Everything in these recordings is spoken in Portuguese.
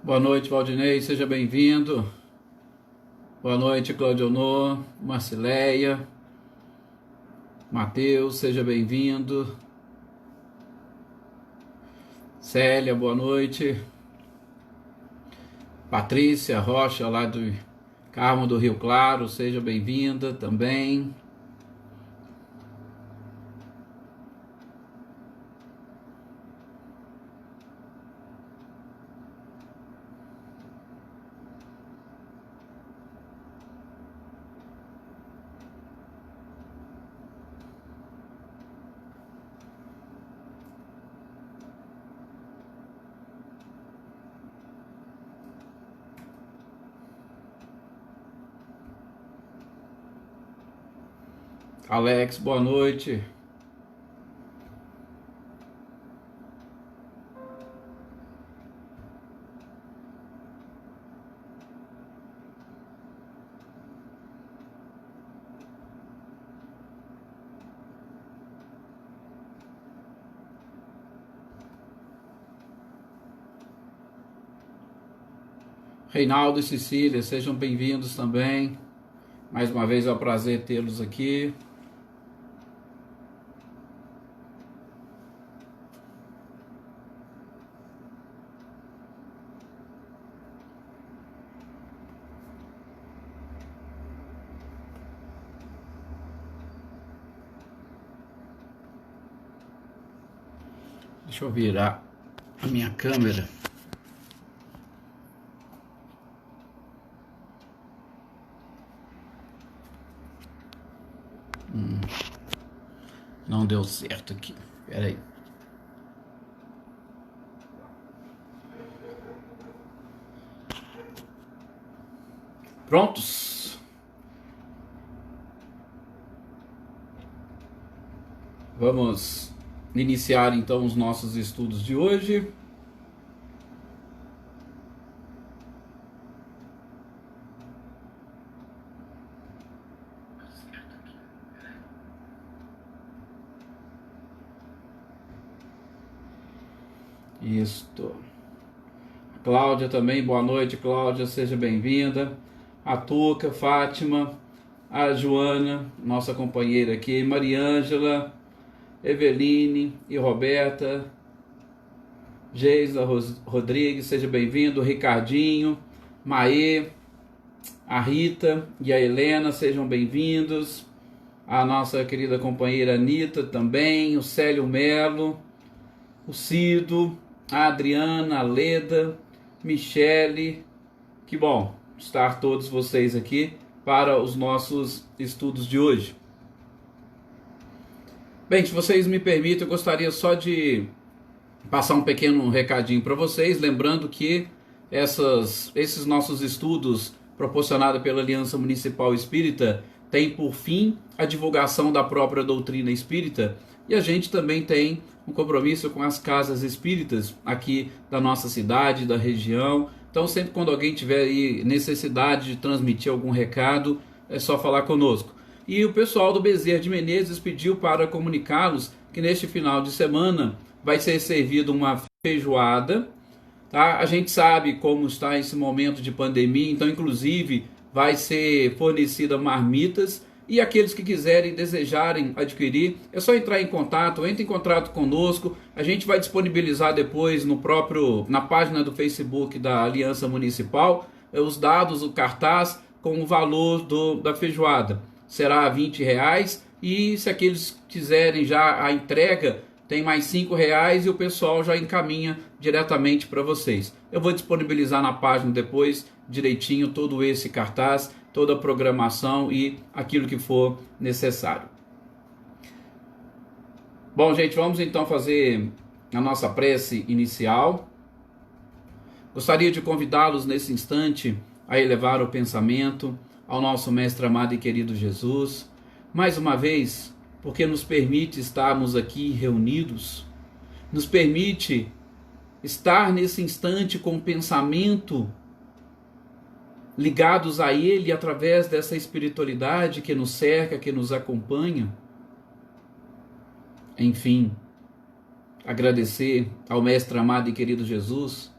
Boa noite, Valdinei, seja bem-vindo. Boa noite, Claudionor, Marcileia, Matheus, seja bem-vindo. Célia, boa noite. Patrícia Rocha, lá do Carmo do Rio Claro, seja bem-vinda também. Alex, boa noite. Reinaldo e Cecília, sejam bem-vindos também. Mais uma vez é um prazer tê-los aqui. Deixa eu virar a minha câmera. Não deu certo aqui. Espera aí. Prontos? Vamos iniciar então os nossos estudos de hoje. Isto. Cláudia também, boa noite, Cláudia, seja bem-vinda. A Tuca, Fátima, a Joana, nossa companheira aqui, Mariângela, Eveline e Roberta, Geisa Rodrigues, seja bem-vindo, Ricardinho, Maê, a Rita e a Helena, sejam bem-vindos. A nossa querida companheira Anitta também, o Célio Melo, o Cido, a Adriana, a Leda, Michele. Que bom estar todos vocês aqui para os nossos estudos de hoje. Bem, se vocês me permitem, eu gostaria só de passar um pequeno recadinho para vocês, lembrando que esses nossos estudos proporcionados pela Aliança Municipal Espírita têm por fim a divulgação da própria doutrina espírita, e a gente também tem um compromisso com as casas espíritas aqui da nossa cidade, da região. Então, sempre quando alguém tiver aí necessidade de transmitir algum recado, é só falar conosco. E o pessoal do Bezerra de Menezes pediu para comunicá-los que neste final de semana vai ser servido uma feijoada. Tá? A gente sabe como está esse momento de pandemia, então inclusive vai ser fornecida marmitas. E aqueles que quiserem e desejarem adquirir, é só entrar em contato, entre em contato conosco. A gente vai disponibilizar depois na página do Facebook da Aliança Municipal os dados, o cartaz com o valor da feijoada. Será R$20, e se aqueles quiserem já a entrega, tem mais R$5 e o pessoal já encaminha diretamente para vocês. Eu vou disponibilizar na página depois direitinho todo esse cartaz, toda a programação e aquilo que for necessário. Bom, gente, vamos então fazer a nossa prece inicial. Gostaria de convidá-los nesse instante a elevar o pensamento ao nosso mestre amado e querido Jesus, mais uma vez, porque nos permite estarmos aqui reunidos, nos permite estar nesse instante com o pensamento ligados a Ele através dessa espiritualidade que nos cerca, que nos acompanha. Enfim, agradecer ao Mestre amado e querido Jesus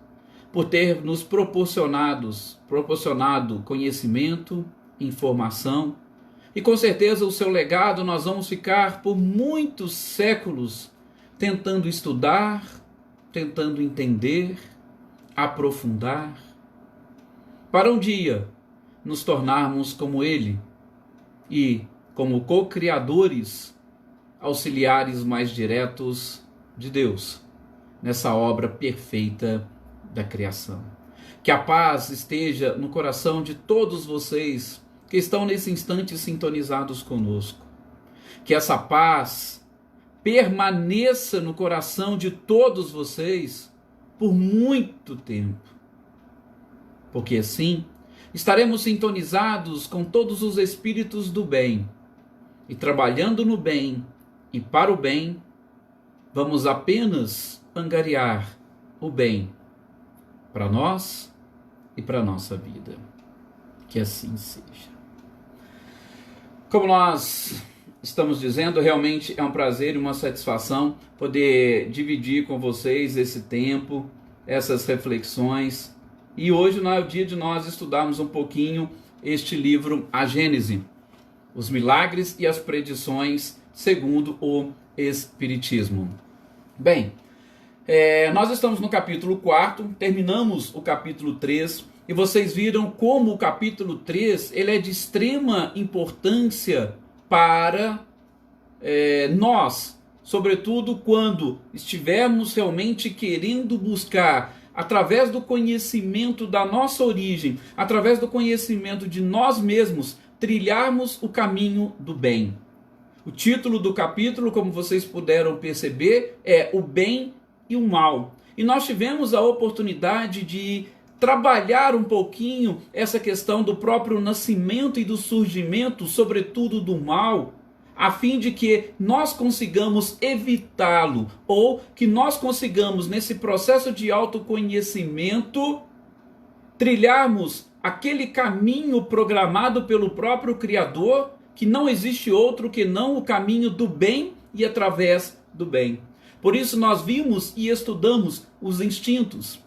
por ter nos proporcionado conhecimento, informação, e com certeza o seu legado nós vamos ficar por muitos séculos tentando estudar, tentando entender, aprofundar, para um dia nos tornarmos como ele e, como co-criadores, auxiliares mais diretos de Deus nessa obra perfeita da criação. Que a paz esteja no coração de todos vocês que estão nesse instante sintonizados conosco. Que essa paz permaneça no coração de todos vocês por muito tempo. Porque assim estaremos sintonizados com todos os espíritos do bem. E trabalhando no bem e para o bem, vamos apenas angariar o bem para nós e para a nossa vida. Que assim seja. Como nós estamos dizendo, realmente é um prazer e uma satisfação poder dividir com vocês esse tempo, essas reflexões. E hoje não é o dia de nós estudarmos um pouquinho este livro, A Gênese, os milagres e as predições segundo o Espiritismo. Bem, nós estamos no capítulo 4, terminamos o capítulo 3, e vocês viram como o capítulo 3 ele é de extrema importância para nós, sobretudo quando estivermos realmente querendo buscar, através do conhecimento da nossa origem, através do conhecimento de nós mesmos, trilharmos o caminho do bem. O título do capítulo, como vocês puderam perceber, é O Bem e o Mal. E nós tivemos a oportunidade de trabalhar um pouquinho essa questão do próprio nascimento e do surgimento, sobretudo do mal, a fim de que nós consigamos evitá-lo, ou que nós consigamos, nesse processo de autoconhecimento, trilharmos aquele caminho programado pelo próprio Criador, que não existe outro que não o caminho do bem e através do bem. Por isso nós vimos e estudamos os instintos,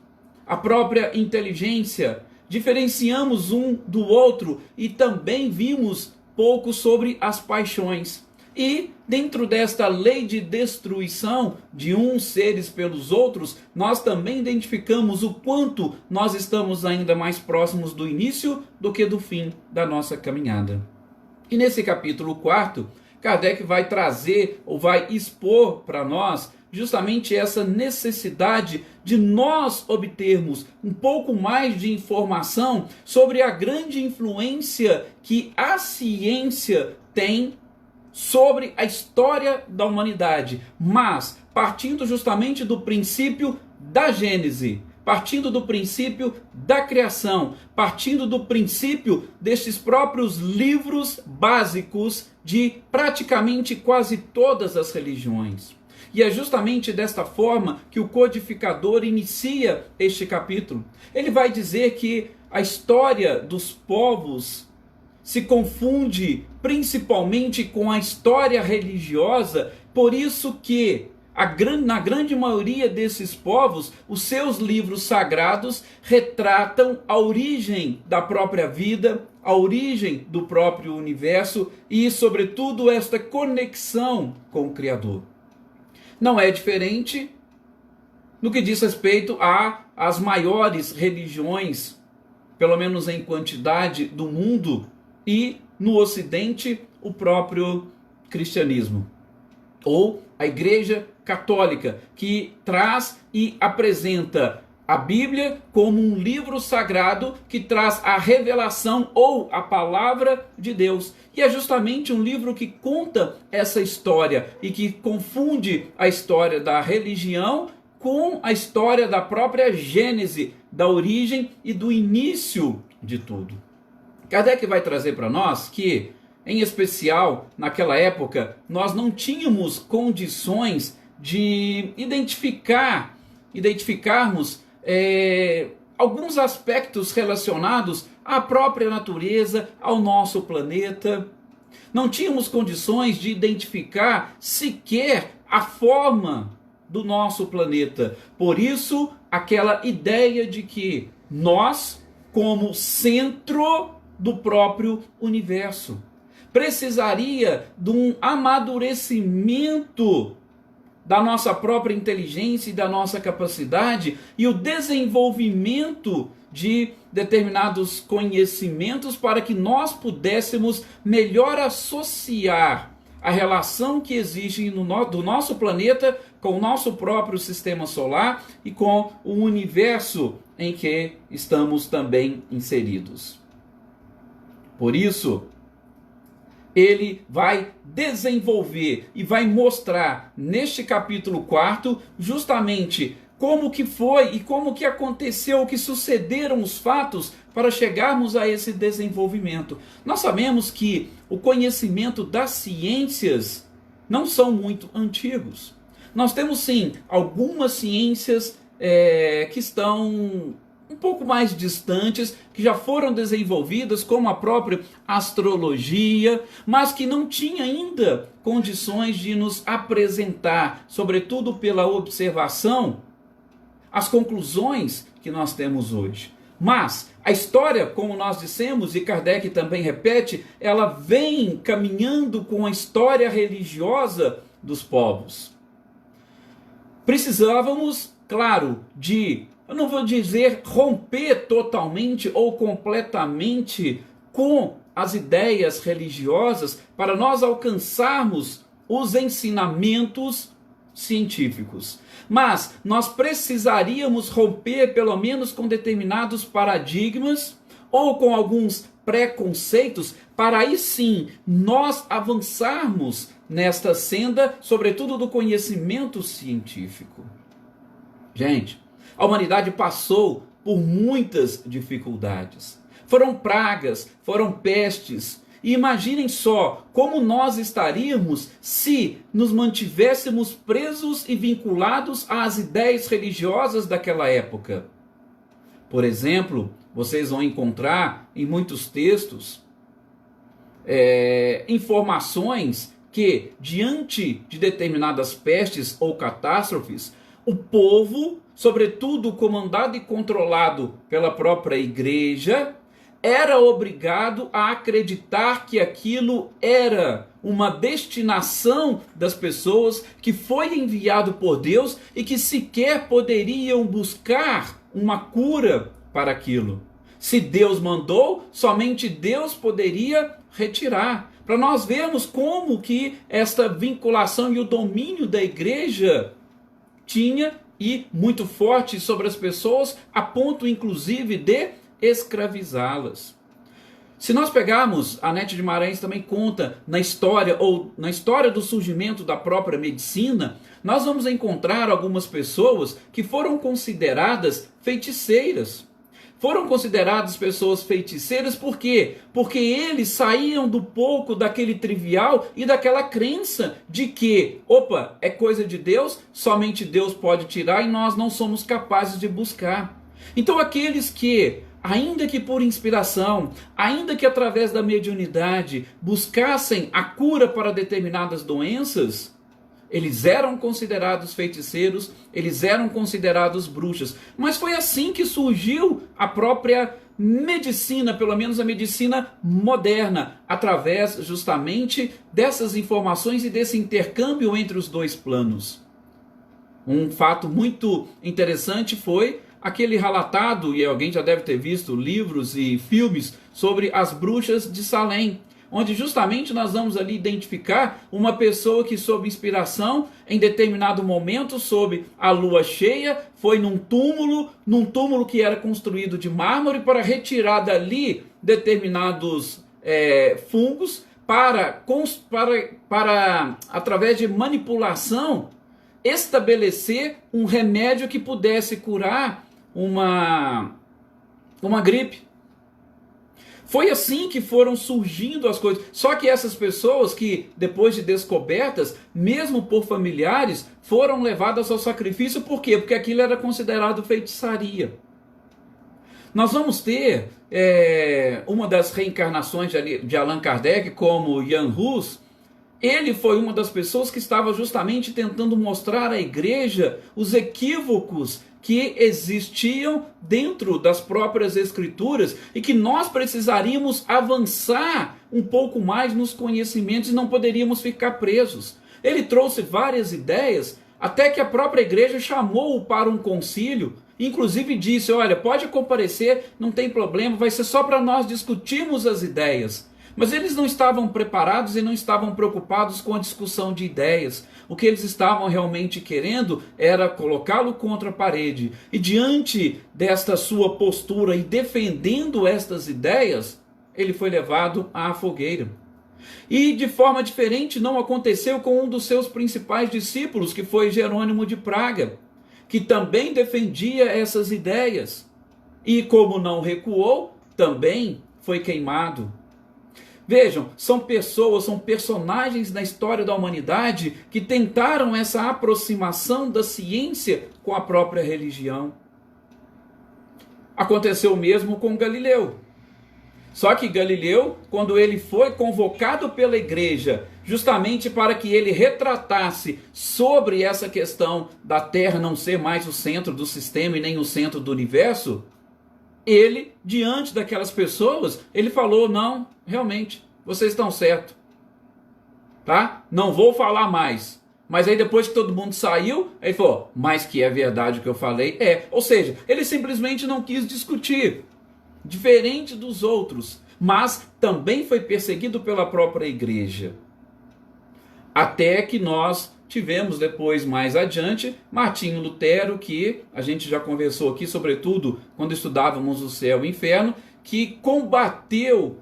a própria inteligência, diferenciamos um do outro e também vimos pouco sobre as paixões. E dentro desta lei de destruição de uns seres pelos outros, nós também identificamos o quanto nós estamos ainda mais próximos do início do que do fim da nossa caminhada. E nesse capítulo 4, Kardec vai trazer ou vai expor para nós justamente essa necessidade de nós obtermos um pouco mais de informação sobre a grande influência que a ciência tem sobre a história da humanidade, mas partindo justamente do princípio da Gênese, partindo do princípio da criação, partindo do princípio destes próprios livros básicos de praticamente quase todas as religiões. E é justamente desta forma que o codificador inicia este capítulo. Ele vai dizer que a história dos povos se confunde principalmente com a história religiosa, por isso que na grande maioria desses povos, os seus livros sagrados retratam a origem da própria vida, a origem do próprio universo e, sobretudo, esta conexão com o Criador. Não é diferente no que diz respeito às maiores religiões, pelo menos em quantidade, do mundo, e no Ocidente o próprio cristianismo, ou a Igreja Católica, que traz e apresenta a Bíblia como um livro sagrado que traz a revelação ou a palavra de Deus. E é justamente um livro que conta essa história e que confunde a história da religião com a história da própria Gênese, da origem e do início de tudo. Kardec vai trazer para nós que, em especial naquela época, nós não tínhamos condições de identificarmos alguns aspectos relacionados à própria natureza, ao nosso planeta. Não tínhamos condições de identificar sequer a forma do nosso planeta. Por isso, aquela ideia de que nós, como centro do próprio universo, precisaria de um amadurecimento da nossa própria inteligência e da nossa capacidade e o desenvolvimento de determinados conhecimentos para que nós pudéssemos melhor associar a relação que existe do nosso planeta com o nosso próprio sistema solar e com o universo em que estamos também inseridos. Por isso, ele vai desenvolver e vai mostrar neste capítulo 4 justamente como que foi e como que aconteceu, o que sucederam os fatos para chegarmos a esse desenvolvimento. Nós sabemos que o conhecimento das ciências não são muito antigos. Nós temos sim algumas ciências que estão um pouco mais distantes, que já foram desenvolvidas, como a própria astrologia, mas que não tinha ainda condições de nos apresentar, sobretudo pela observação, as conclusões que nós temos hoje. Mas a história, como nós dissemos, e Kardec também repete, ela vem caminhando com a história religiosa dos povos. Precisávamos, claro, eu não vou dizer romper totalmente ou completamente com as ideias religiosas para nós alcançarmos os ensinamentos científicos. Mas nós precisaríamos romper pelo menos com determinados paradigmas ou com alguns preconceitos para aí sim nós avançarmos nesta senda, sobretudo do conhecimento científico. Gente, a humanidade passou por muitas dificuldades. Foram pragas, foram pestes. E imaginem só como nós estaríamos se nos mantivéssemos presos e vinculados às ideias religiosas daquela época. Por exemplo, vocês vão encontrar em muitos textos informações que, diante de determinadas pestes ou catástrofes, o povo, sobretudo comandado e controlado pela própria igreja, era obrigado a acreditar que aquilo era uma destinação das pessoas, que foi enviado por Deus e que sequer poderiam buscar uma cura para aquilo. Se Deus mandou, somente Deus poderia retirar. Para nós vermos como que esta vinculação e o domínio da igreja tinha e muito forte sobre as pessoas, a ponto inclusive de escravizá-las. Se nós pegarmos, a Anete Guimarães também conta na história do surgimento da própria medicina, nós vamos encontrar algumas pessoas que foram consideradas feiticeiras. Foram consideradas pessoas feiticeiras por quê? Porque eles saíam do pouco daquele trivial e daquela crença de que, é coisa de Deus, somente Deus pode tirar e nós não somos capazes de buscar. Então aqueles que, ainda que por inspiração, ainda que através da mediunidade, buscassem a cura para determinadas doenças, eles eram considerados feiticeiros, eles eram considerados bruxas. Mas foi assim que surgiu a própria medicina, pelo menos a medicina moderna, através justamente dessas informações e desse intercâmbio entre os dois planos. Um fato muito interessante foi aquele relatado, e alguém já deve ter visto livros e filmes sobre as bruxas de Salem, onde justamente nós vamos ali identificar uma pessoa que, sob inspiração, em determinado momento, sob a lua cheia, foi num túmulo que era construído de mármore, para retirar dali determinados fungos, para, através de manipulação, estabelecer um remédio que pudesse curar uma gripe. Foi assim que foram surgindo as coisas. Só que essas pessoas que, depois de descobertas, mesmo por familiares, foram levadas ao sacrifício. Por quê? Porque aquilo era considerado feitiçaria. Nós vamos ter uma das reencarnações de Allan Kardec, como Jan Hus. Ele foi uma das pessoas que estava justamente tentando mostrar à igreja os equívocos que existiam dentro das próprias Escrituras e que nós precisaríamos avançar um pouco mais nos conhecimentos e não poderíamos ficar presos. Ele trouxe várias ideias, até que a própria igreja chamou-o para um concílio, inclusive disse: olha, pode comparecer, não tem problema, vai ser só para nós discutirmos as ideias. Mas eles não estavam preparados e não estavam preocupados com a discussão de ideias. O que eles estavam realmente querendo era colocá-lo contra a parede. E diante desta sua postura e defendendo estas ideias, ele foi levado à fogueira. E de forma diferente não aconteceu com um dos seus principais discípulos, que foi Jerônimo de Praga, que também defendia essas ideias. E como não recuou, também foi queimado. Vejam, são pessoas, são personagens na história da humanidade que tentaram essa aproximação da ciência com a própria religião. Aconteceu o mesmo com Galileu. Só que Galileu, quando ele foi convocado pela igreja, justamente para que ele retratasse sobre essa questão da Terra não ser mais o centro do sistema e nem o centro do universo, ele, diante daquelas pessoas, ele falou: não, realmente, vocês estão certos, tá? Não vou falar mais. Mas aí depois que todo mundo saiu, ele falou: mas que é verdade o que eu falei? Ou seja, ele simplesmente não quis discutir, diferente dos outros, mas também foi perseguido pela própria igreja. Até que nós tivemos depois, mais adiante, Martinho Lutero, que a gente já conversou aqui, sobretudo quando estudávamos o céu e o inferno, que combateu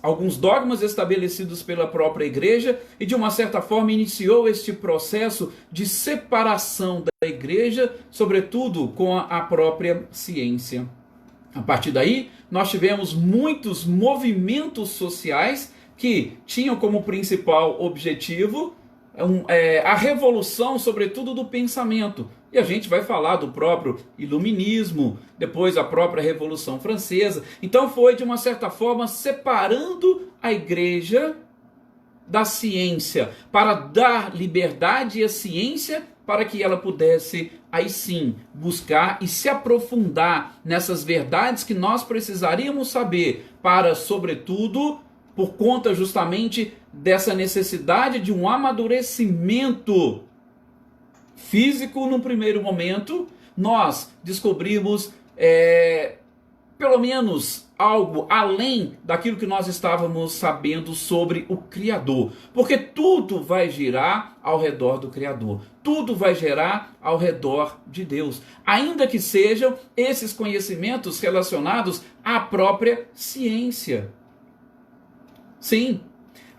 alguns dogmas estabelecidos pela própria igreja e de uma certa forma iniciou este processo de separação da igreja, sobretudo com a própria ciência. A partir daí, nós tivemos muitos movimentos sociais que tinham como principal objetivo a revolução, sobretudo do pensamento. E a gente vai falar do próprio iluminismo, depois a própria Revolução Francesa. Então foi, de uma certa forma, separando a igreja da ciência, para dar liberdade à ciência, para que ela pudesse, aí sim, buscar e se aprofundar nessas verdades que nós precisaríamos saber para, sobretudo, por conta justamente dessa necessidade de um amadurecimento físico no primeiro momento, nós descobrimos pelo menos algo além daquilo que nós estávamos sabendo sobre o Criador. Porque tudo vai girar ao redor do Criador. Tudo vai girar ao redor de Deus. Ainda que sejam esses conhecimentos relacionados à própria ciência. Sim,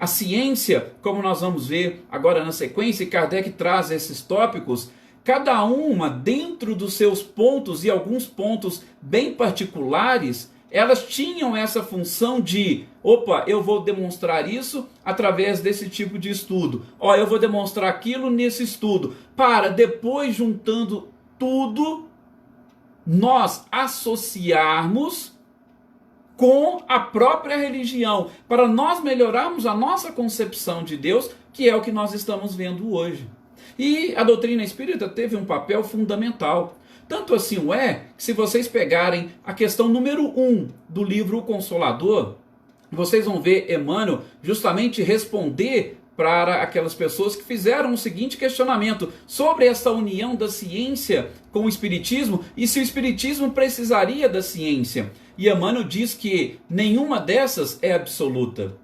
a ciência, como nós vamos ver agora na sequência, e Kardec traz esses tópicos, cada uma dentro dos seus pontos e alguns pontos bem particulares, elas tinham essa função de, eu vou demonstrar isso através desse tipo de estudo. Eu vou demonstrar aquilo nesse estudo. Para depois, juntando tudo, nós associarmos com a própria religião, para nós melhorarmos a nossa concepção de Deus, que é o que nós estamos vendo hoje. E a doutrina espírita teve um papel fundamental. Tanto assim que se vocês pegarem a questão número 1 do livro O Consolador, vocês vão ver Emmanuel justamente responder para aquelas pessoas que fizeram o seguinte questionamento sobre essa união da ciência com o espiritismo e se o espiritismo precisaria da ciência. E Emmanuel diz que nenhuma dessas é absoluta.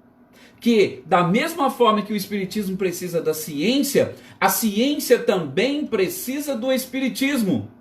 Que da mesma forma que o espiritismo precisa da ciência, a ciência também precisa do espiritismo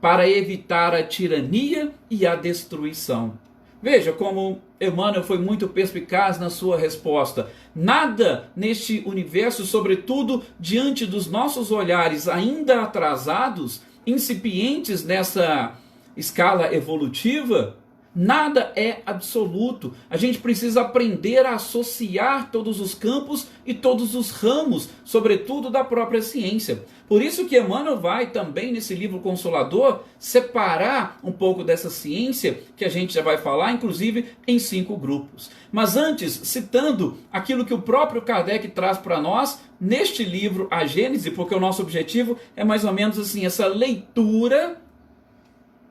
para evitar a tirania e a destruição. Veja como Emmanuel foi muito perspicaz na sua resposta. Nada neste universo, sobretudo diante dos nossos olhares ainda atrasados, incipientes nessa escala evolutiva, Nada é absoluto. A gente precisa aprender a associar todos os campos e todos os ramos, sobretudo da própria ciência. Por isso que Emmanuel vai também nesse livro Consolador separar um pouco dessa ciência, que a gente já vai falar, inclusive em 5 grupos. Mas antes, citando aquilo que o próprio Kardec traz para nós neste livro, A Gênese, porque o nosso objetivo é mais ou menos assim, essa leitura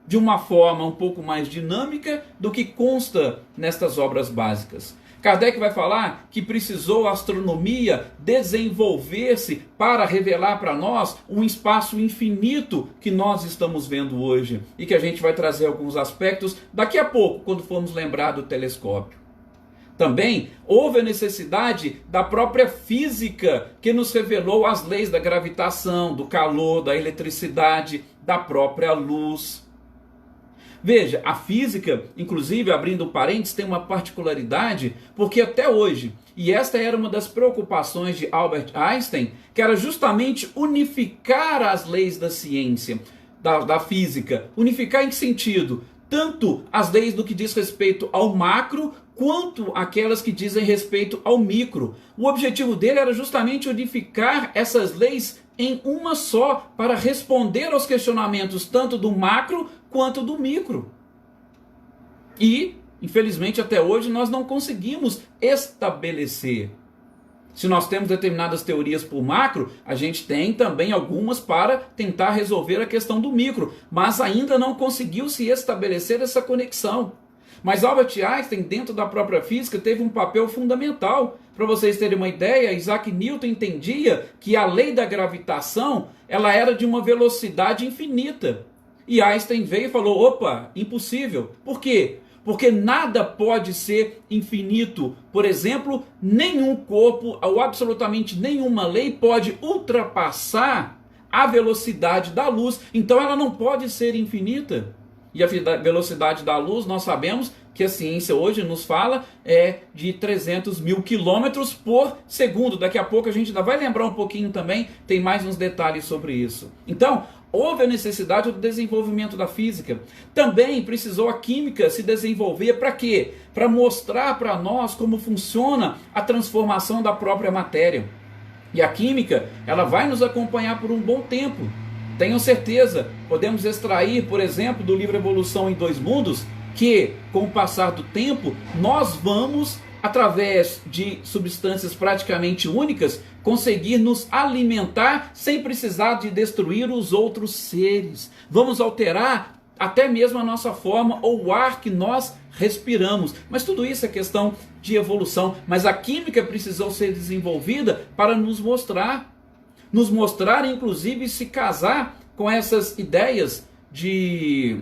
de uma forma um pouco mais dinâmica do que consta nestas obras básicas. Kardec vai falar que precisou a astronomia desenvolver-se para revelar para nós um espaço infinito que nós estamos vendo hoje e que a gente vai trazer alguns aspectos daqui a pouco, quando formos lembrar do telescópio. Também houve a necessidade da própria física que nos revelou as leis da gravitação, do calor, da eletricidade, da própria luz. Veja, a física, inclusive, abrindo parênteses, tem uma particularidade, porque até hoje, e esta era uma das preocupações de Albert Einstein, que era justamente unificar as leis da ciência, da física. Unificar em que sentido? Tanto as leis do que diz respeito ao macro, quanto aquelas que dizem respeito ao micro. O objetivo dele era justamente unificar essas leis em uma só, para responder aos questionamentos tanto do macro quanto do micro. E, infelizmente, até hoje nós não conseguimos estabelecer. Se nós temos determinadas teorias por macro, a gente tem também algumas para tentar resolver a questão do micro, mas ainda não conseguiu se estabelecer essa conexão. Mas Albert Einstein, dentro da própria física, teve um papel fundamental. Para vocês terem uma ideia, Isaac Newton entendia que a lei da gravitação ela era de uma velocidade infinita. E Einstein veio e falou, opa, impossível. Por quê? Porque nada pode ser infinito. Por exemplo, nenhum corpo ou absolutamente nenhuma lei pode ultrapassar a velocidade da luz. Então ela não pode ser infinita. E a velocidade da luz, nós sabemos que a ciência hoje nos fala é de 300 mil quilômetros por segundo. Daqui a pouco a gente ainda vai lembrar um pouquinho também, tem mais uns detalhes sobre isso. Então, houve a necessidade do desenvolvimento da física. Também precisou a química se desenvolver para quê? Para mostrar para nós como funciona a transformação da própria matéria. E a química, ela vai nos acompanhar por um bom tempo. Tenham certeza, podemos extrair, por exemplo, do livro Evolução em Dois Mundos, que com o passar do tempo, nós vamos, através de substâncias praticamente únicas, conseguir nos alimentar sem precisar de destruir os outros seres. Vamos alterar até mesmo a nossa forma ou o ar que nós respiramos. Mas tudo isso é questão de evolução. Mas a química precisou ser desenvolvida para nos mostrar, inclusive, se casar com essas ideias de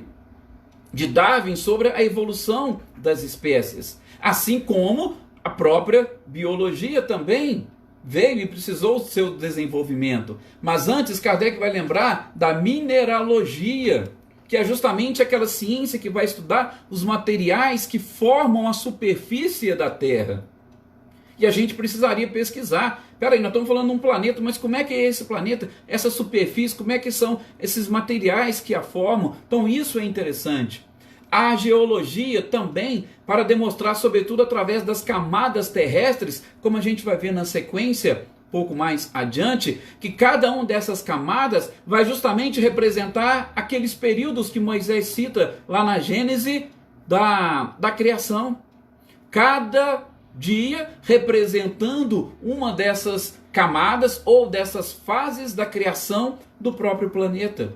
Darwin sobre a evolução das espécies. Assim como a própria biologia também veio e precisou do seu desenvolvimento. Mas antes, Kardec vai lembrar da mineralogia, que é justamente aquela ciência que vai estudar os materiais que formam a superfície da Terra. E a gente precisaria pesquisar. Peraí, nós estamos falando de um planeta, mas como é que é esse planeta? Essa superfície, como é que são esses materiais que a formam? Então isso é interessante. A geologia também, para demonstrar, sobretudo através das camadas terrestres, como a gente vai ver na sequência, pouco mais adiante, que cada uma dessas camadas vai justamente representar aqueles períodos que Moisés cita lá na Gênese da criação. Cada dia representando uma dessas camadas ou dessas fases da criação do próprio planeta.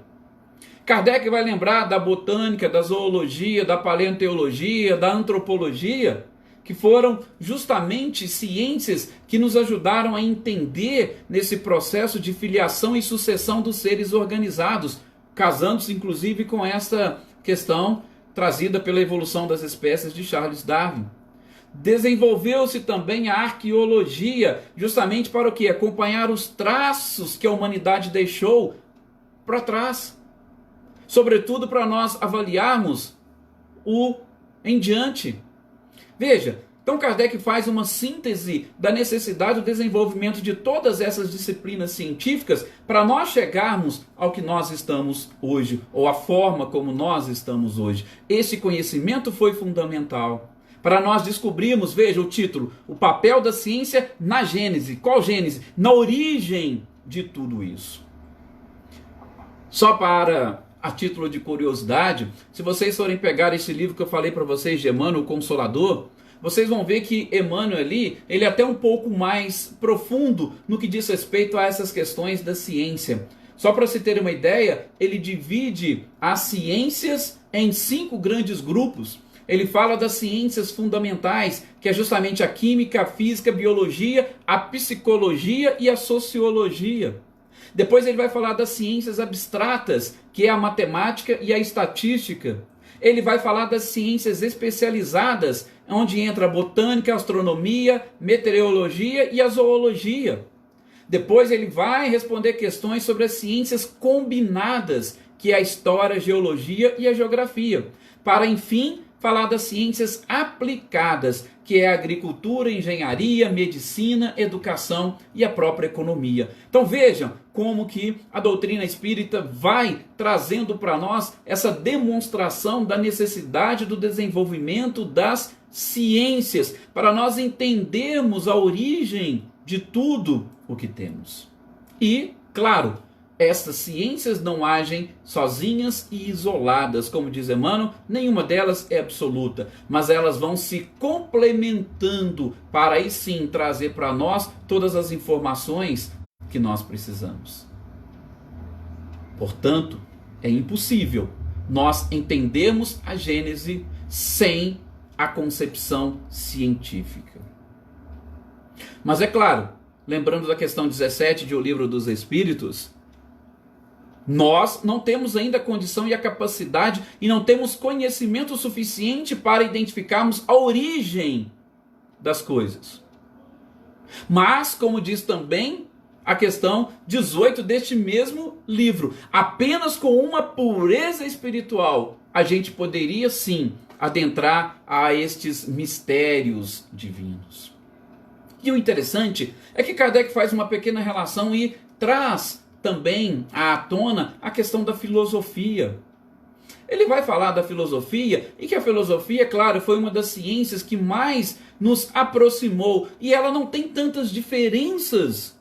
Kardec vai lembrar da botânica, da zoologia, da paleontologia, da antropologia, que foram justamente ciências que nos ajudaram a entender nesse processo de filiação e sucessão dos seres organizados, casando-se inclusive com essa questão trazida pela evolução das espécies de Charles Darwin. Desenvolveu-se também a arqueologia, justamente para o quê? Acompanhar os traços que a humanidade deixou para trás. Sobretudo para nós avaliarmos o em diante. Veja, Então Kardec faz uma síntese da necessidade do desenvolvimento de todas essas disciplinas científicas para nós chegarmos ao que nós estamos hoje, ou a forma como nós estamos hoje. Esse conhecimento foi fundamental para nós descobrirmos, veja o título, o papel da ciência na Gênese. Qual Gênese? Na origem de tudo isso. Só para a título de curiosidade, se vocês forem pegar esse livro que eu falei para vocês de Emmanuel, o Consolador, vocês vão ver que Emmanuel ali, ele é até um pouco mais profundo no que diz respeito a essas questões da ciência. Só para você ter uma ideia, ele divide as ciências em 5 grandes grupos. Ele fala das ciências fundamentais, que é justamente a química, a física, a biologia, a psicologia e a sociologia. Depois ele vai falar das ciências abstratas, que é a matemática e a estatística. Ele vai falar das ciências especializadas, onde entra a botânica, a astronomia, meteorologia e a zoologia. Depois ele vai responder questões sobre as ciências combinadas, que é a história, a geologia e a geografia. Para, enfim, falar das ciências aplicadas, que é a agricultura, engenharia, medicina, educação e a própria economia. Então vejam como que a doutrina espírita vai trazendo para nós essa demonstração da necessidade do desenvolvimento das ciências, para nós entendermos a origem de tudo o que temos. E, claro, estas ciências não agem sozinhas e isoladas, como diz Emmanuel, nenhuma delas é absoluta, mas elas vão se complementando para aí sim trazer para nós todas as informações que nós precisamos. Portanto, é impossível nós entendermos a Gênese sem a concepção científica. Mas é claro, lembrando da questão 17 de O Livro dos Espíritos, nós não temos ainda a condição e a capacidade e não temos conhecimento suficiente para identificarmos a origem das coisas. Mas, como diz também a questão 18 deste mesmo livro, apenas com uma pureza espiritual a gente poderia sim adentrar a estes mistérios divinos. E o interessante é que Kardec faz uma pequena relação e traz também à tona a questão da filosofia. Ele vai falar da filosofia e que a filosofia, claro, foi uma das ciências que mais nos aproximou e ela não tem tantas diferenças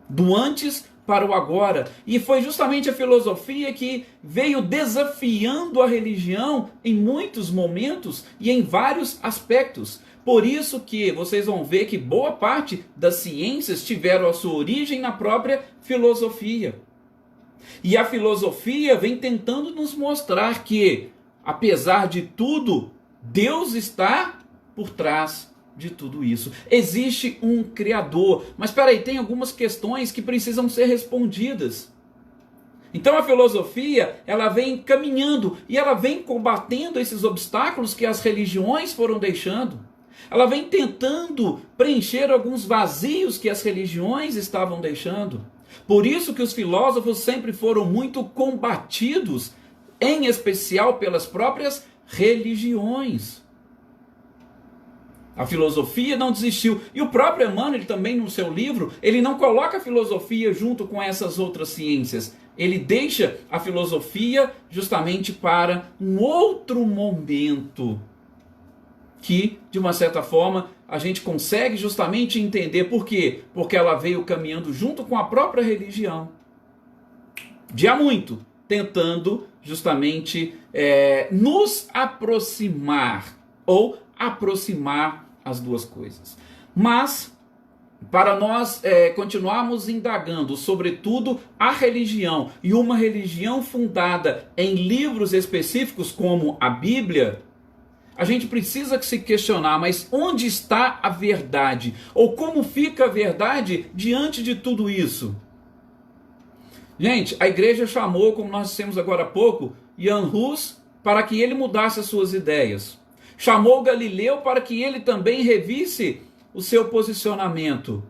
do antes para o agora. E foi justamente a filosofia que veio desafiando a religião em muitos momentos e em vários aspectos. Por isso que vocês vão ver que boa parte das ciências tiveram a sua origem na própria filosofia. E a filosofia vem tentando nos mostrar que, apesar de tudo, Deus está por trás de tudo isso. Existe um Criador. Mas espera aí, tem algumas questões que precisam ser respondidas. Então a filosofia, ela vem caminhando e ela vem combatendo esses obstáculos que as religiões foram deixando. Ela vem tentando preencher alguns vazios que as religiões estavam deixando. Por isso que os filósofos sempre foram muito combatidos, em especial pelas próprias religiões. A filosofia não desistiu. E o próprio Emmanuel também no seu livro, ele não coloca a filosofia junto com essas outras ciências. Ele deixa a filosofia justamente para um outro momento, que, de uma certa forma, a gente consegue justamente entender por quê? Porque ela veio caminhando junto com a própria religião. De há muito, tentando justamente nos aproximar, ou aproximar as duas coisas. Mas, para nós continuarmos indagando, sobretudo, a religião, e uma religião fundada em livros específicos como a Bíblia, a gente precisa se questionar, mas onde está a verdade? Ou como fica a verdade diante de tudo isso? Gente, a igreja chamou, como nós dissemos agora há pouco, Jan Hus para que ele mudasse as suas ideias. Chamou Galileu para que ele também revisse o seu posicionamento.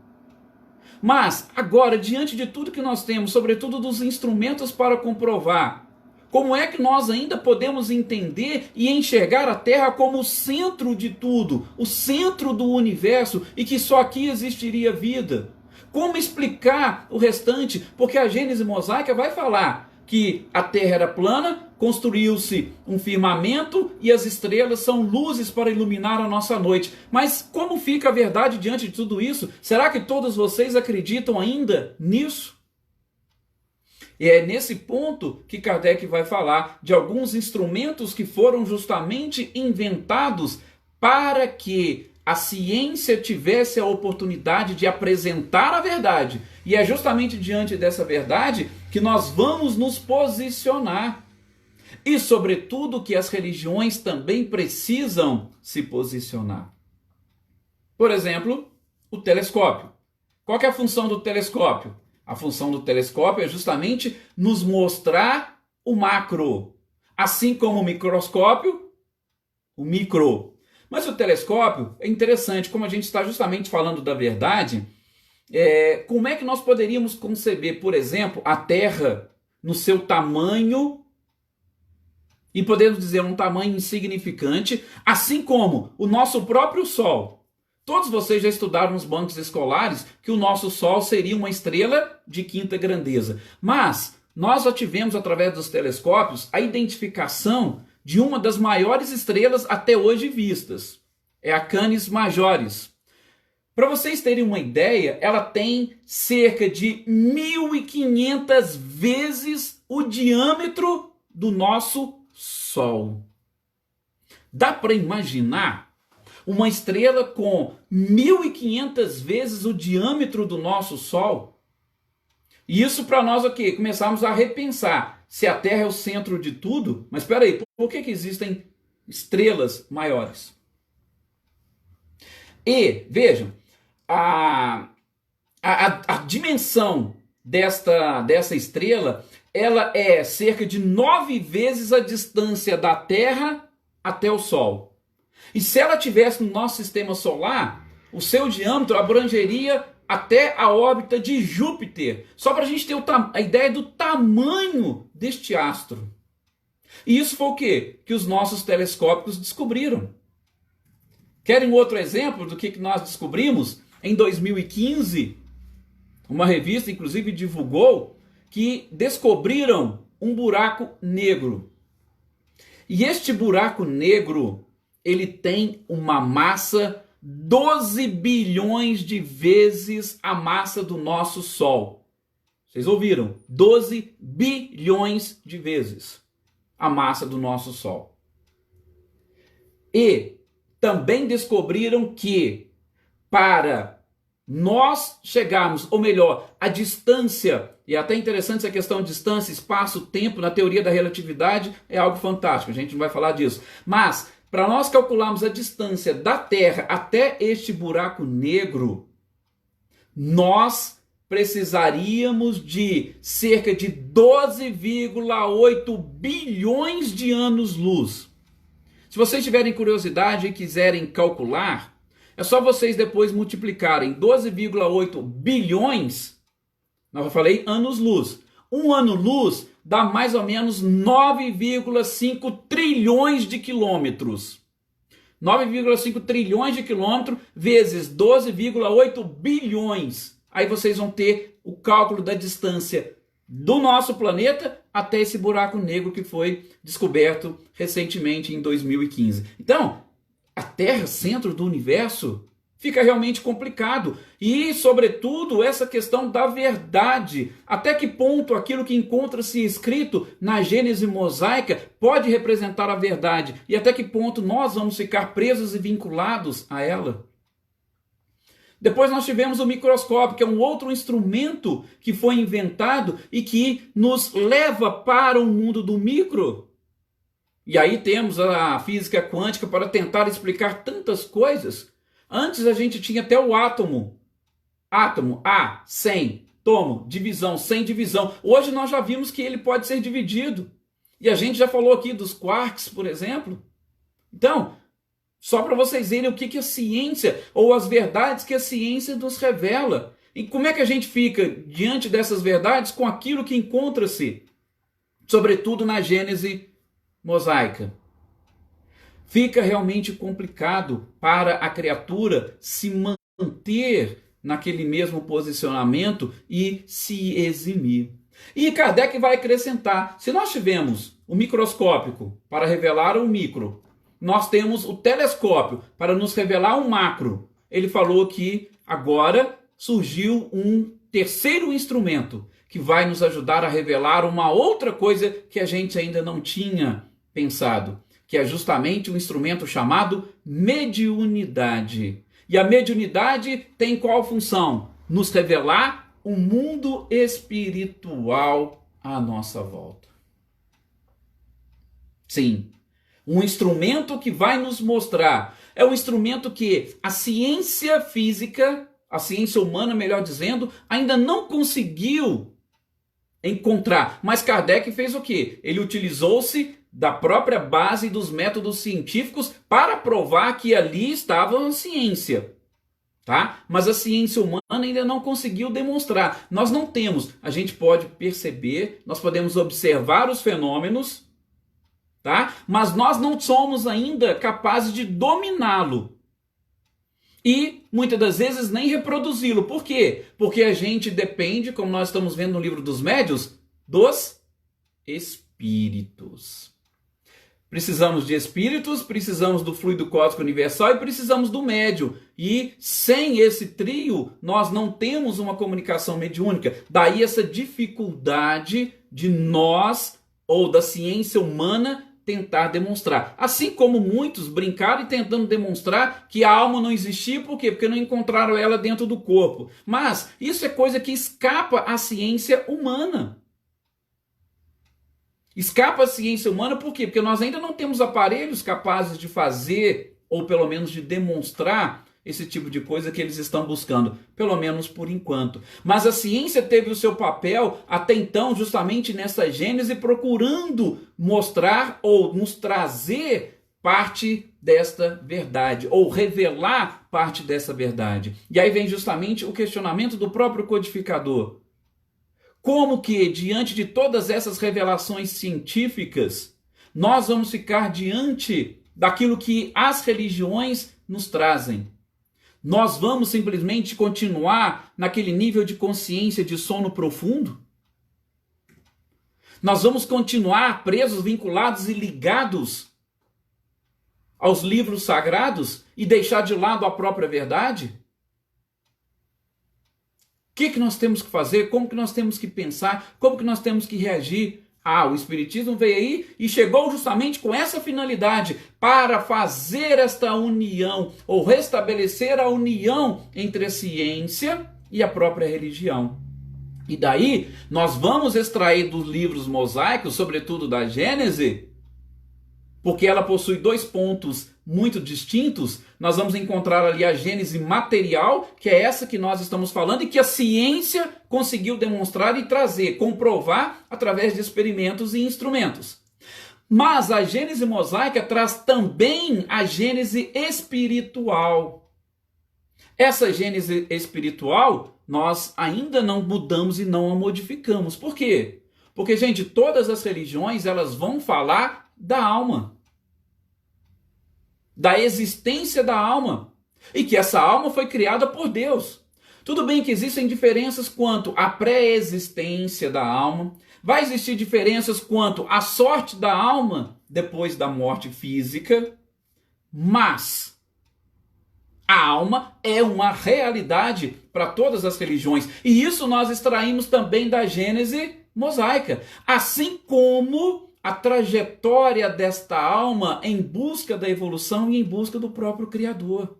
Mas, agora, diante de tudo que nós temos, sobretudo dos instrumentos para comprovar, Como é que nós ainda podemos entender e enxergar a Terra como o centro de tudo, o centro do universo e que só aqui existiria vida? Como explicar o restante? Porque a Gênese mosaica vai falar que a Terra era plana, construiu-se um firmamento e as estrelas são luzes para iluminar a nossa noite. Mas como fica a verdade diante de tudo isso? Será que todos vocês acreditam ainda nisso? E é nesse ponto que Kardec vai falar de alguns instrumentos que foram justamente inventados para que a ciência tivesse a oportunidade de apresentar a verdade. E é justamente diante dessa verdade que nós vamos nos posicionar. E, sobretudo, que as religiões também precisam se posicionar. Por exemplo, o telescópio. Qual que é a função do telescópio? A função do telescópio é justamente nos mostrar o macro, assim como o microscópio, o micro. Mas o telescópio é interessante, como a gente está justamente falando da verdade, como é que nós poderíamos conceber, por exemplo, a Terra no seu tamanho, e podemos dizer um tamanho insignificante, assim como o nosso próprio Sol. Todos vocês já estudaram nos bancos escolares que o nosso Sol seria uma estrela de quinta grandeza. Mas nós já tivemos, através dos telescópios, a identificação de uma das maiores estrelas até hoje vistas. É a Canis Majoris. Para vocês terem uma ideia, ela tem cerca de 1.500 vezes o diâmetro do nosso Sol. Dá para imaginar uma estrela com 1.500 vezes o diâmetro do nosso Sol? E isso para nós aqui, começarmos a repensar se a Terra é o centro de tudo. Mas espera aí, por que existem estrelas maiores? E, vejam, a dimensão dessa estrela, ela é cerca de 9 vezes a distância da Terra até o Sol. E se ela estivesse no nosso sistema solar, o seu diâmetro abrangeria até a órbita de Júpiter. Só para a gente ter a ideia do tamanho deste astro. E isso foi o quê? Que os nossos telescópios descobriram. Querem outro exemplo do que nós descobrimos? Em 2015, uma revista inclusive divulgou que descobriram um buraco negro. E este buraco negro, ele tem uma massa 12 bilhões de vezes a massa do nosso Sol. Vocês ouviram? 12 bilhões de vezes a massa do nosso Sol. E também descobriram que para nós chegarmos, ou melhor, a distância, e é até interessante essa questão de distância, espaço, tempo, na teoria da relatividade, é algo fantástico, a gente não vai falar disso. Mas para nós calcularmos a distância da Terra até este buraco negro, nós precisaríamos de cerca de 12,8 bilhões de anos-luz. Se vocês tiverem curiosidade e quiserem calcular, é só vocês depois multiplicarem 12,8 bilhões, eu falei anos-luz. Um ano-luz dá mais ou menos 9,5 trilhões de quilômetros. 9,5 trilhões de quilômetros vezes 12,8 bilhões. Aí vocês vão ter o cálculo da distância do nosso planeta até esse buraco negro que foi descoberto recentemente em 2015. Então, a Terra, centro do universo, fica realmente complicado. E, sobretudo, essa questão da verdade. Até que ponto aquilo que encontra-se escrito na Gênese mosaica pode representar a verdade? E até que ponto nós vamos ficar presos e vinculados a ela? Depois nós tivemos o microscópio, que é um outro instrumento que foi inventado e que nos leva para o mundo do micro. E aí temos a física quântica para tentar explicar tantas coisas. Antes a gente tinha até o átomo. Átomo, A, 100, tomo, divisão, sem divisão. Hoje nós já vimos que ele pode ser dividido. E a gente já falou aqui dos quarks, por exemplo. Então, só para vocês verem o que a ciência, ou as verdades que a ciência nos revela. E como é que a gente fica diante dessas verdades com aquilo que encontra-se sobretudo na Gênese mosaica. Fica realmente complicado para a criatura se manter naquele mesmo posicionamento e se eximir. E Kardec vai acrescentar, se nós tivemos o microscópico para revelar o micro, nós temos o telescópio para nos revelar o macro. Ele falou que agora surgiu um terceiro instrumento que vai nos ajudar a revelar uma outra coisa que a gente ainda não tinha pensado, que é justamente um instrumento chamado mediunidade. E a mediunidade tem qual função? Nos revelar o mundo espiritual à nossa volta. Sim, um instrumento que vai nos mostrar. É um instrumento que a ciência física, a ciência humana, melhor dizendo, ainda não conseguiu encontrar. Mas Kardec fez o quê? Ele utilizou-se da própria base dos métodos científicos para provar que ali estava a ciência. Tá? Mas a ciência humana ainda não conseguiu demonstrar. Nós não temos. A gente pode perceber, nós podemos observar os fenômenos, tá? Mas nós não somos ainda capazes de dominá-lo. E, muitas das vezes, nem reproduzi-lo. Por quê? Porque a gente depende, como nós estamos vendo no livro dos médiuns, dos espíritos. Precisamos de espíritos, precisamos do fluido cósmico universal e precisamos do médium. E sem esse trio, nós não temos uma comunicação mediúnica. Daí essa dificuldade de nós, ou da ciência humana, tentar demonstrar. Assim como muitos brincaram e tentando demonstrar que a alma não existia, por quê? Porque não encontraram ela dentro do corpo. Mas isso é coisa que escapa à ciência humana. Escapa à ciência humana por quê? Porque nós ainda não temos aparelhos capazes de fazer, ou pelo menos de demonstrar, esse tipo de coisa que eles estão buscando, pelo menos por enquanto. Mas a ciência teve o seu papel até então justamente nessa Gênese, procurando mostrar ou nos trazer parte desta verdade, ou revelar parte dessa verdade. E aí vem justamente o questionamento do próprio codificador. Como que, diante de todas essas revelações científicas, nós vamos ficar diante daquilo que as religiões nos trazem? Nós vamos simplesmente continuar naquele nível de consciência de sono profundo? Nós vamos continuar presos, vinculados e ligados aos livros sagrados e deixar de lado a própria verdade? O que nós temos que fazer? Como que nós temos que pensar? Como que nós temos que reagir? O Espiritismo veio aí e chegou justamente com essa finalidade, para fazer esta união, ou restabelecer a união entre a ciência e a própria religião. E daí nós vamos extrair dos livros mosaicos, sobretudo da Gênese, porque ela possui dois pontos muito distintos. Nós vamos encontrar ali a Gênese material, que é essa que nós estamos falando e que a ciência conseguiu demonstrar e trazer, comprovar através de experimentos e instrumentos. Mas a Gênese mosaica traz também a Gênese espiritual. Essa Gênese espiritual nós ainda não mudamos e não a modificamos. Por quê? Porque, gente, todas as religiões elas vão falar da alma, da existência da alma, e que essa alma foi criada por Deus. Tudo bem que existem diferenças quanto à pré-existência da alma, vai existir diferenças quanto à sorte da alma depois da morte física, mas a alma é uma realidade para todas as religiões, e isso nós extraímos também da Gênese mosaica, assim como a trajetória desta alma em busca da evolução e em busca do próprio Criador.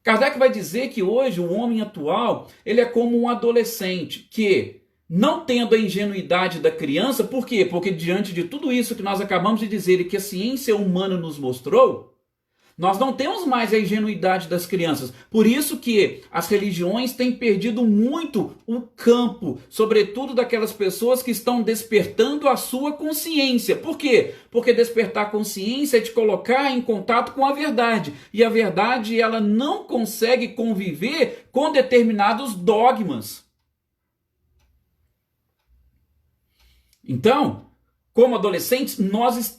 Kardec vai dizer que hoje o homem atual ele é como um adolescente que, não tendo a ingenuidade da criança, por quê? Porque diante de tudo isso que nós acabamos de dizer e que a ciência humana nos mostrou, nós não temos mais a ingenuidade das crianças. Por isso que as religiões têm perdido muito o campo, sobretudo daquelas pessoas que estão despertando a sua consciência. Por quê? Porque despertar a consciência é te colocar em contato com a verdade. E a verdade ela não consegue conviver com determinados dogmas. Então, como adolescentes, nós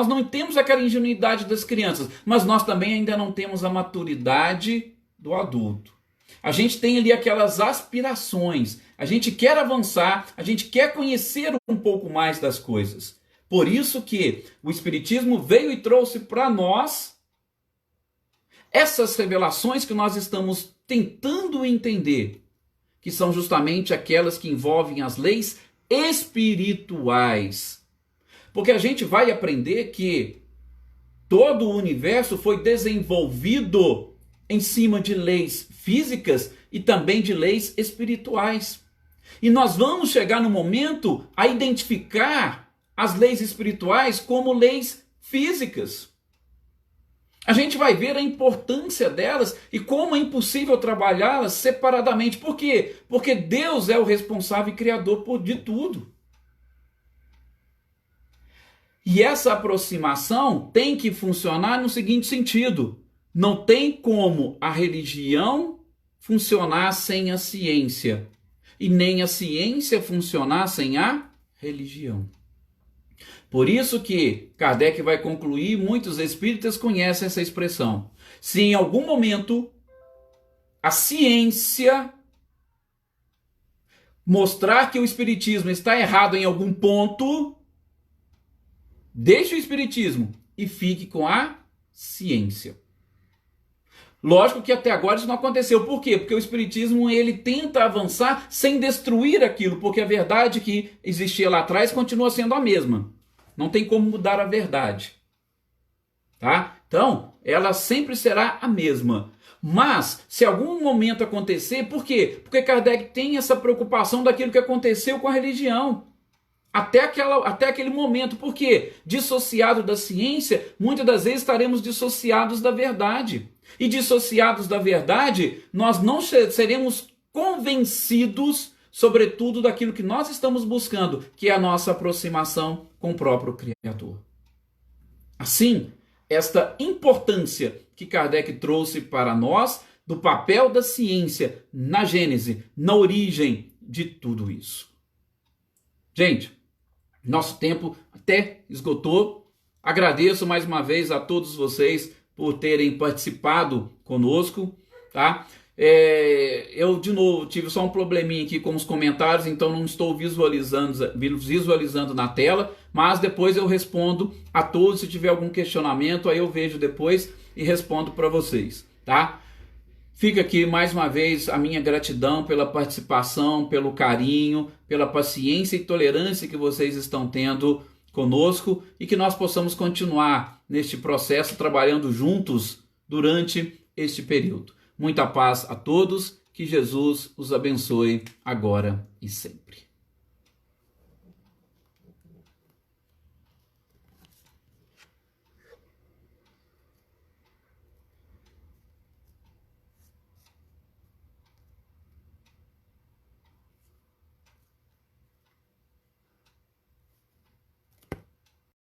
não temos aquela ingenuidade das crianças, mas nós também ainda não temos a maturidade do adulto. A gente tem ali aquelas aspirações, a gente quer avançar, a gente quer conhecer um pouco mais das coisas. Por isso que o Espiritismo veio e trouxe para nós essas revelações que nós estamos tentando entender, que são justamente aquelas que envolvem as leis espirituais. Porque a gente vai aprender que todo o universo foi desenvolvido em cima de leis físicas e também de leis espirituais. E nós vamos chegar no momento a identificar as leis espirituais como leis físicas. A gente vai ver a importância delas e como é impossível trabalhá-las separadamente. Por quê? Porque Deus é o responsável e criador de tudo. E essa aproximação tem que funcionar no seguinte sentido: não tem como a religião funcionar sem a ciência, e nem a ciência funcionar sem a religião. Por isso que Kardec vai concluir, muitos espíritas conhecem essa expressão: se em algum momento a ciência mostrar que o espiritismo está errado em algum ponto, deixe o espiritismo e fique com a ciência. Lógico que até agora isso não aconteceu. Por quê? Porque o espiritismo ele tenta avançar sem destruir aquilo, porque a verdade que existia lá atrás continua sendo a mesma. Não tem como mudar a verdade. Tá? Então, ela sempre será a mesma. Mas, se algum momento acontecer, por quê? Porque Kardec tem essa preocupação daquilo que aconteceu com a religião. Até aquele momento. Por quê? Dissociado da ciência, muitas das vezes estaremos dissociados da verdade. E dissociados da verdade, nós não seremos convencidos, sobretudo, daquilo que nós estamos buscando, que é a nossa aproximação com o próprio Criador. Assim, esta importância que Kardec trouxe para nós do papel da ciência na gênese, na origem de tudo isso. Gente, nosso tempo até esgotou. Agradeço mais uma vez a todos vocês por terem participado conosco, tá? Eu, de novo, tive só um probleminha aqui com os comentários, então não estou visualizando na tela, mas depois eu respondo a todos. Se tiver algum questionamento, aí eu vejo depois e respondo para vocês, tá? Fica aqui mais uma vez a minha gratidão pela participação, pelo carinho, pela paciência e tolerância que vocês estão tendo conosco e que nós possamos continuar neste processo trabalhando juntos durante este período. Muita paz a todos, que Jesus os abençoe agora e sempre.